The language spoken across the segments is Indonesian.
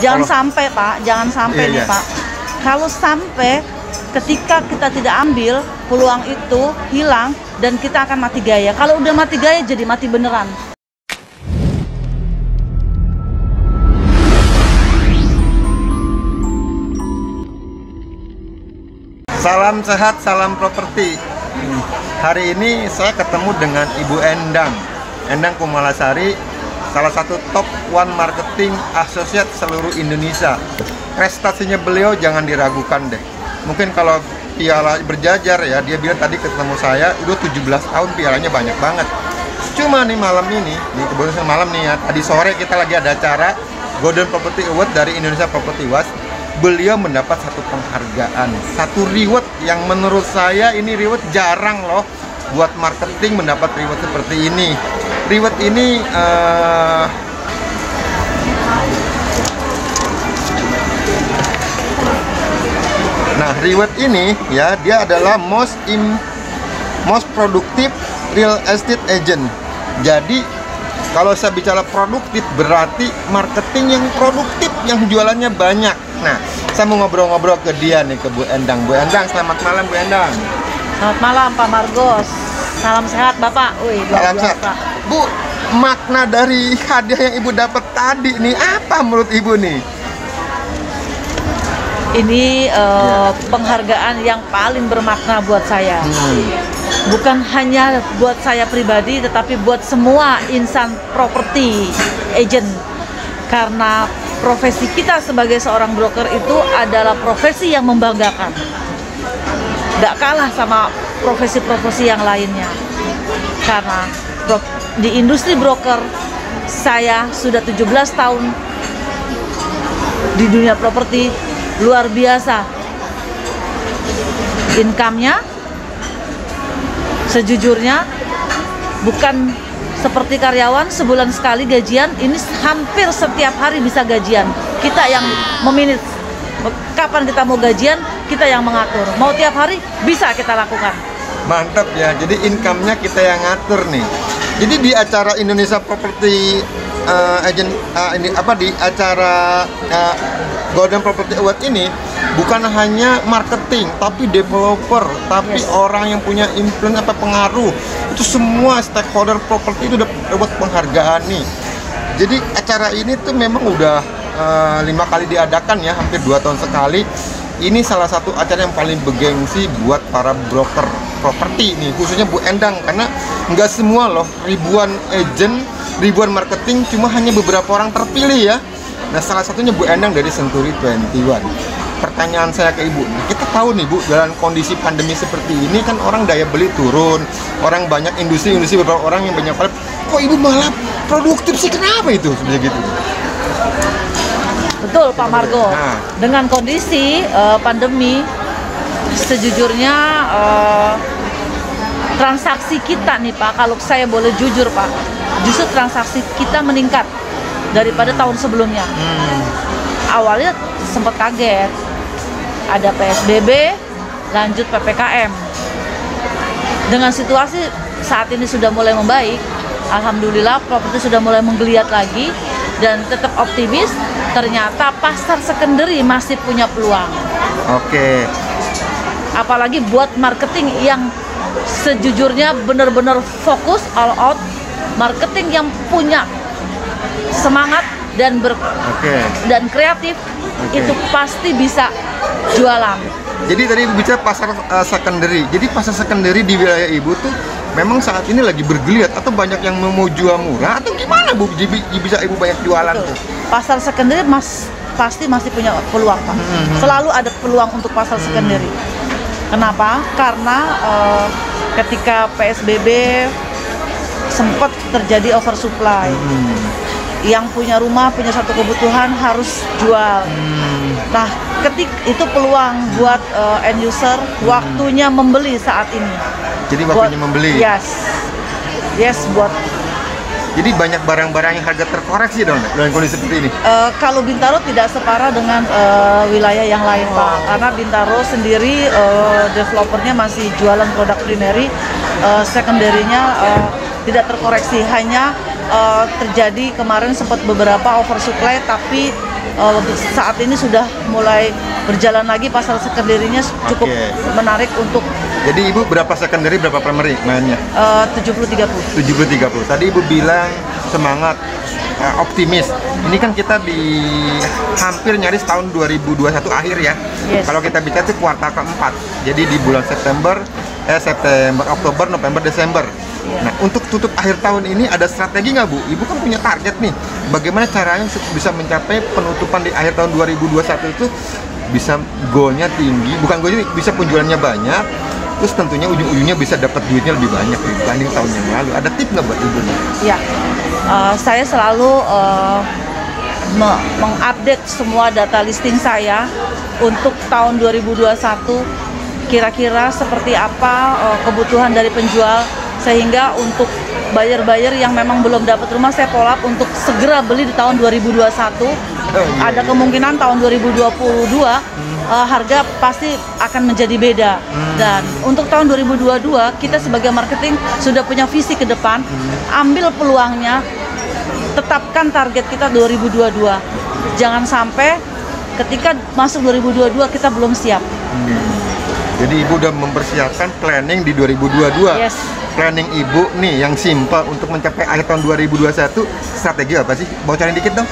Jangan sampai Pak, jangan sampai nih Pak. Kalau sampai ketika kita tidak ambil, peluang itu hilang dan kita akan mati gaya. Kalau udah mati gaya jadi mati beneran. Salam sehat, salam properti. Hari ini saya ketemu dengan Ibu Endang Kumalasari, salah satu top one marketing associate seluruh Indonesia. Prestasinya beliau jangan diragukan deh. Mungkin kalau piala berjajar ya, dia bilang tadi ketemu saya, udah 17 tahun pialanya banyak banget. Cuma nih malam ini, kebetulan malam nih ya, tadi sore kita lagi ada acara Golden Property Award dari Indonesia Property Watch. Beliau mendapat satu penghargaan, satu reward yang menurut saya ini reward jarang loh buat marketing mendapat reward seperti ini. Reward ini nah, reward ini ya, dia adalah most productive real estate agent. Jadi kalau saya bicara produktif berarti marketing yang produktif, yang jualannya banyak. Nah, saya mau ngobrol-ngobrol ke dia nih, ke Bu Endang. Bu Endang, selamat malam Bu Endang. Selamat malam Pak Margos. Salam sehat Bapak. Wih, salam sehat. Bu, makna dari hadiah yang Ibu dapat tadi nih apa menurut Ibu nih? Ini penghargaan yang paling bermakna buat saya. Bukan hanya buat saya pribadi, tetapi buat semua insan properti agent. Karena profesi kita sebagai seorang broker itu adalah profesi yang membanggakan. Gak kalah sama profesi-profesi yang lainnya. Karena di industri broker, saya sudah 17 tahun di dunia properti, luar biasa. Income-nya sejujurnya bukan seperti karyawan sebulan sekali gajian, ini hampir setiap hari bisa gajian. Kita yang memanage kapan kita mau gajian, kita yang mengatur. Mau tiap hari bisa kita lakukan. Mantap ya, jadi income-nya kita yang ngatur nih. Jadi di acara Indonesia Property Agent di acara Golden Property Award ini bukan hanya marketing, tapi developer, tapi orang yang punya influence pengaruh, itu semua stakeholder properti itu dapat penghargaan nih. Jadi acara ini tuh memang udah 5 kali diadakan ya, hampir 2 tahun sekali. Ini salah satu acara yang paling bergengsi buat para broker properti nih, khususnya Bu Endang, karena nggak semua loh, ribuan agent, ribuan marketing, cuma hanya beberapa orang terpilih ya. Nah, salah satunya Bu Endang dari Century 21. Pertanyaan saya ke Ibu, kita tahu nih Bu, dalam kondisi pandemi seperti ini kan orang daya beli turun, orang banyak industri beberapa orang yang banyak, kok Ibu malah produktif sih, kenapa itu seperti gitu? Betul Pak Margo, dengan kondisi pandemi, sejujurnya transaksi kita nih Pak, kalau saya boleh jujur Pak, justru transaksi kita meningkat daripada tahun sebelumnya. Awalnya sempat kaget, ada PSBB, lanjut PPKM. Dengan situasi saat ini sudah mulai membaik, alhamdulillah properti sudah mulai menggeliat lagi, dan tetap optimis, ternyata pasar secondary masih punya peluang. Oke. Apalagi buat marketing yang sejujurnya benar-benar fokus all out, marketing yang punya semangat dan dan kreatif, itu pasti bisa jualan. Jadi tadi bicara pasar secondary. Jadi pasar secondary di wilayah Ibu tuh memang saat ini lagi bergeliat, atau banyak yang mau jual murah, atau gimana Bu? Bisa Ibu banyak jualan tuh? Pasar secondary pasti masih punya peluang Pak. Selalu ada peluang untuk pasar secondary. Kenapa? Karena ketika PSBB sempat terjadi oversupply. Yang punya rumah, punya satu kebutuhan harus jual. Nah, itu peluang buat end user, waktunya membeli saat ini. Jadi waktunya membeli? Yes, buat. Jadi banyak barang-barang yang harga terkoreksi dong dalam kondisi seperti ini? Kalau Bintaro tidak separah dengan wilayah yang lain Pak. Karena Bintaro sendiri developernya masih jualan produk primary, secondary-nya tidak terkoreksi. Hanya terjadi kemarin sempat beberapa oversupply, tapi saat ini sudah mulai berjalan lagi, pasar secondary-nya cukup menarik untuk. Jadi Ibu berapa secondary, berapa primary mainnya? 70-30. 70-30. Tadi Ibu bilang semangat, optimis. Ini kan kita di hampir nyaris tahun 2021 akhir ya. Yes. Kalau kita bicara itu kuartal keempat. Jadi di bulan September, Oktober, November, Desember. Yeah. Nah, untuk tutup akhir tahun ini ada strategi nggak Bu? Ibu kan punya target nih. Bagaimana caranya bisa mencapai penutupan di akhir tahun 2021 itu bisa goalnya tinggi, bukan goalnya, bisa penjualannya banyak. Terus tentunya ujung-ujungnya bisa dapat duitnya lebih banyak dibanding tahun yang lalu. Ada tip nggak buat Ibu nih? Ya, saya selalu mengupdate semua data listing saya untuk tahun 2021. Kira-kira seperti apa kebutuhan dari penjual, sehingga untuk buyer-buyer yang memang belum dapat rumah, saya follow up untuk segera beli di tahun 2021. Ada kemungkinan tahun 2022 harga pasti akan menjadi beda. Dan untuk tahun 2022 kita sebagai marketing sudah punya visi ke depan. Ambil peluangnya, tetapkan target kita 2022. Jangan sampai ketika masuk 2022 kita belum siap. Jadi Ibu udah mempersiapkan planning di 2022. Yes. Planning Ibu nih yang simple untuk mencapai akhir tahun 2021, strategi apa sih? Bocorin dikit dong.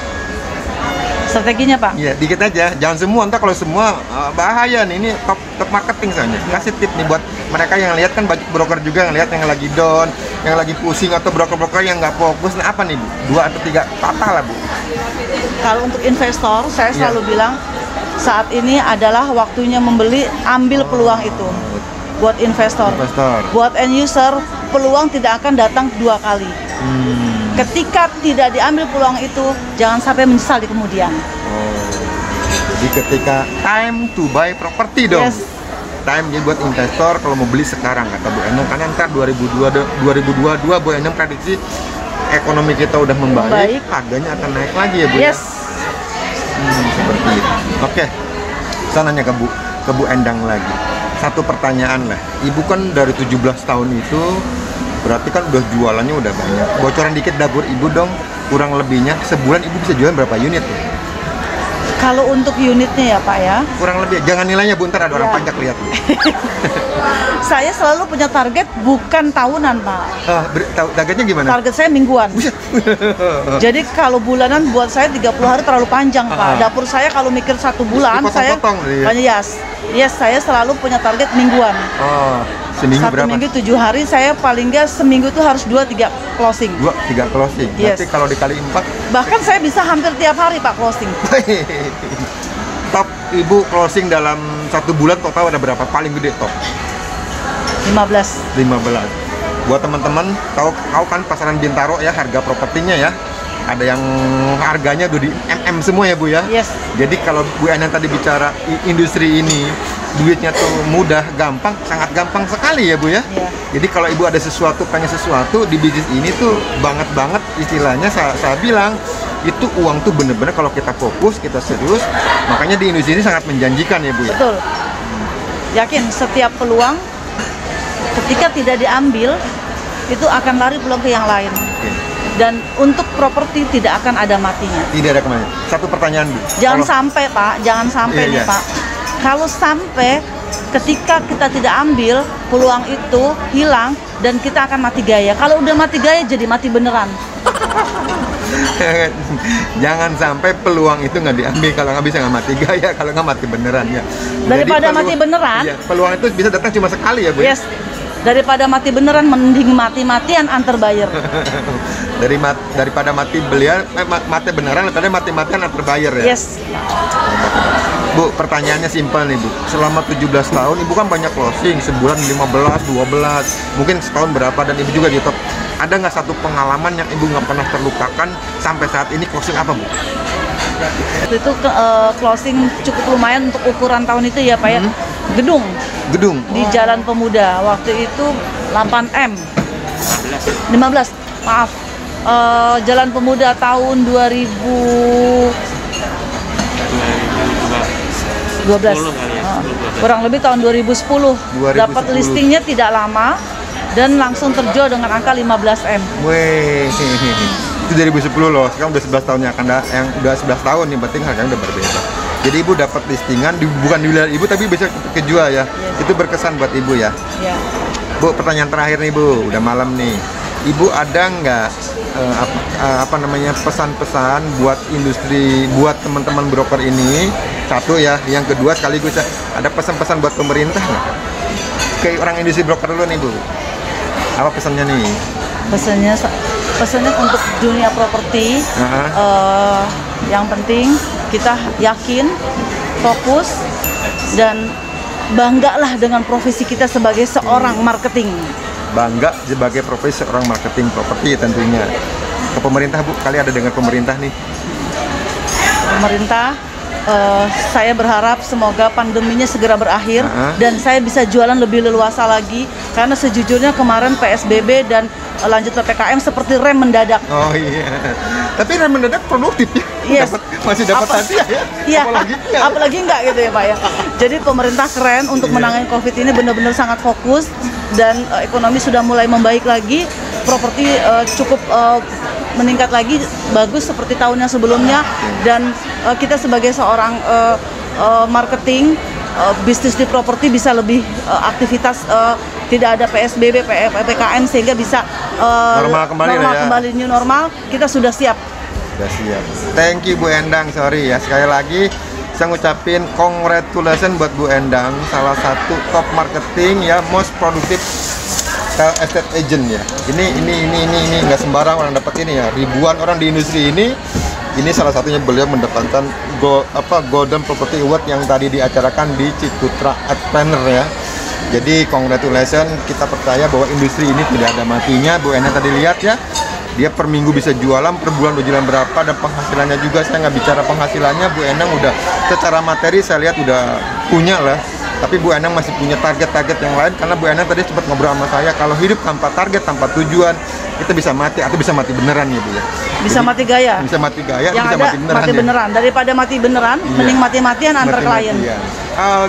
Strateginya Pak? Iya, dikit aja. Jangan semua, entah kalau semua bahaya nih. Ini top marketing soalnya. Kasih tip nih buat mereka yang lihat, kan banyak broker juga yang lihat yang lagi down, yang lagi pusing, atau broker-broker yang nggak fokus. Nah apa nih Bu? 2 atau 3 patah lah Bu. Kalau untuk investor, saya selalu bilang saat ini adalah waktunya membeli, ambil peluang itu. Buat investor. Buat end user, peluang tidak akan datang 2 kali. Ketika tidak diambil peluang itu, jangan sampai menyesal di kemudian. Jadi ketika time to buy property dong. Yes. Time jadi buat investor kalau mau beli sekarang, kata Bu Enung. Karena ntar 2022 Bu Enung prediksi ekonomi kita udah membaik, harganya akan naik lagi ya Bu. Yes. Seperti itu. Oke. Saya nanya ke Bu Endang lagi. Satu pertanyaan lah. Ibu kan dari 17 tahun itu berarti kan udah jualannya udah banyak. Bocoran dikit dapur Ibu dong, kurang lebihnya sebulan Ibu bisa jualan berapa unit tuh? Kalau untuk unitnya ya Pak ya, kurang lebih, jangan nilainya Bu, ntar ada orang pajak lihat Bu. Saya selalu punya target bukan tahunan Pak. Targetnya gimana? Target saya mingguan. Jadi kalau bulanan buat saya 30 hari terlalu panjang Pak. Dapur saya kalau mikir 1 bulan, saya yes, saya selalu punya target mingguan. Seminggu 1 berapa? minggu 7 hari, saya paling nggak seminggu tuh harus 2-3 closing. 2-3 closing? Yes. Berarti kalau dikali 4? Bahkan saya bisa hampir tiap hari Pak closing. Top Ibu closing dalam 1 bulan total ada berapa? Paling gede top? 15. Buat teman-teman, tahu kan pasaran Bintaro ya, harga propertinya ya. Ada yang harganya udah di MM semua ya Bu ya. Yes. Jadi kalau Bu Enang tadi bicara industri ini duitnya tuh mudah, gampang, sangat gampang sekali ya Bu ya. Yeah. Jadi kalau Ibu ada sesuatu, pengen sesuatu di bisnis ini tuh banget istilahnya, saya bilang itu uang tuh bener-bener kalau kita fokus, kita serius, makanya di industri ini sangat menjanjikan ya Bu ya. Betul. Yakin setiap peluang ketika tidak diambil itu akan lari peluang ke yang lain. Dan untuk properti tidak akan ada matinya. Tidak ada kemana. Satu pertanyaan Bu. Jangan sampai Pak, jangan sampai nih Pak. Kalau sampai ketika kita tidak ambil, peluang itu hilang dan kita akan mati gaya. Kalau udah mati gaya jadi mati beneran. Jangan sampai peluang itu nggak diambil. Kalau nggak bisa nggak mati gaya, kalau nggak mati beneran ya. Daripada mati beneran. Iya, peluang itu bisa datang cuma sekali ya Bu. Yes. Daripada mati beneran, mending mati-matian antar buyer. Daripada mati beneran, daripada mati-matian antar buyer ya. Yes. Bu, pertanyaannya simpel nih Bu. Selama 17 tahun Ibu kan banyak closing, sebulan 15, 12, mungkin setahun berapa, dan Ibu juga di top. Ada nggak satu pengalaman yang Ibu nggak pernah terlupakan sampai saat ini? Closing apa Bu? Itu closing cukup lumayan untuk ukuran tahun itu ya Pak ya. Gedung di Jalan Pemuda waktu itu 8M 15 maaf, Jalan Pemuda tahun 2012 kurang lebih tahun 2010 dapat listingnya tidak lama dan langsung terjual dengan angka 15M. Wih, Itu 2010 loh, sekarang udah 11 tahun yang yang udah 11 tahun nih, berarti harganya udah berbeda. Jadi ibu dapat listingan, bukan di wilayah ibu tapi bisa kejual ya. Yes. Itu berkesan buat ibu ya. Ya. Bu, pertanyaan terakhir nih Bu, udah malam nih. Ibu ada nggak apa namanya pesan-pesan buat industri, buat teman-teman broker ini? Satu ya, yang kedua sekaligus ada pesan-pesan buat pemerintah nggak? Ke orang industri broker dulu nih Bu. Apa pesannya nih? Pesannya untuk dunia properti, yang penting kita yakin, fokus, dan banggalah dengan profesi kita sebagai seorang marketing. Bangga sebagai profesi seorang marketing properti tentunya. Ke pemerintah Bu, kali ada dengan pemerintah nih. Pemerintah, saya berharap semoga pandeminya segera berakhir dan saya bisa jualan lebih leluasa lagi, karena sejujurnya kemarin PSBB dan lanjut PPKM seperti rem mendadak. Oh iya, tapi rem mendadak produktif ya. Yes. Masih dapat hadiah ya. Iya. Apalagi Apalagi enggak gitu ya Pak ya. Jadi pemerintah keren untuk menangani COVID ini, benar-benar sangat fokus, dan ekonomi sudah mulai membaik lagi. Properti cukup meningkat lagi, bagus seperti tahun yang sebelumnya, dan kita sebagai seorang marketing bisnis di properti bisa lebih aktivitas, tidak ada PSBB, PPKM, sehingga bisa normal kembali normal ya. Kembali new normal, kita sudah siap. Sudah siap. Thank you Bu Endang, sorry ya sekali lagi saya ngucapin congratulations buat Bu Endang, salah satu top marketing ya, most productive estate agent ya. Ini nggak sembarang orang dapat ini ya. Ribuan orang di industri ini salah satunya beliau mendapatkan Golden Property Award yang tadi diacarakan di Ciputra Entrepreneur ya. Jadi congratulations, kita percaya bahwa industri ini tidak ada matinya. Bu Endang tadi lihat ya, dia per minggu bisa jualan, per bulan berjualan berapa, dan penghasilannya juga. Saya nggak bicara penghasilannya, Bu Endang udah secara materi saya lihat udah punya lah. Tapi Bu Endang masih punya target-target yang lain, karena Bu Endang tadi sempat ngobrol sama saya, kalau hidup tanpa target, tanpa tujuan, kita bisa mati atau bisa mati beneran ya Bu ya. Bisa mati gaya. Bisa mati gaya, yang bisa ada mati beneran. Mati beneran. Daripada mati beneran, mending mati-matian antar klien.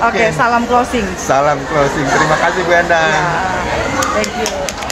Oke, salam closing. Salam closing. Terima kasih Bu Endang. Ya, thank you.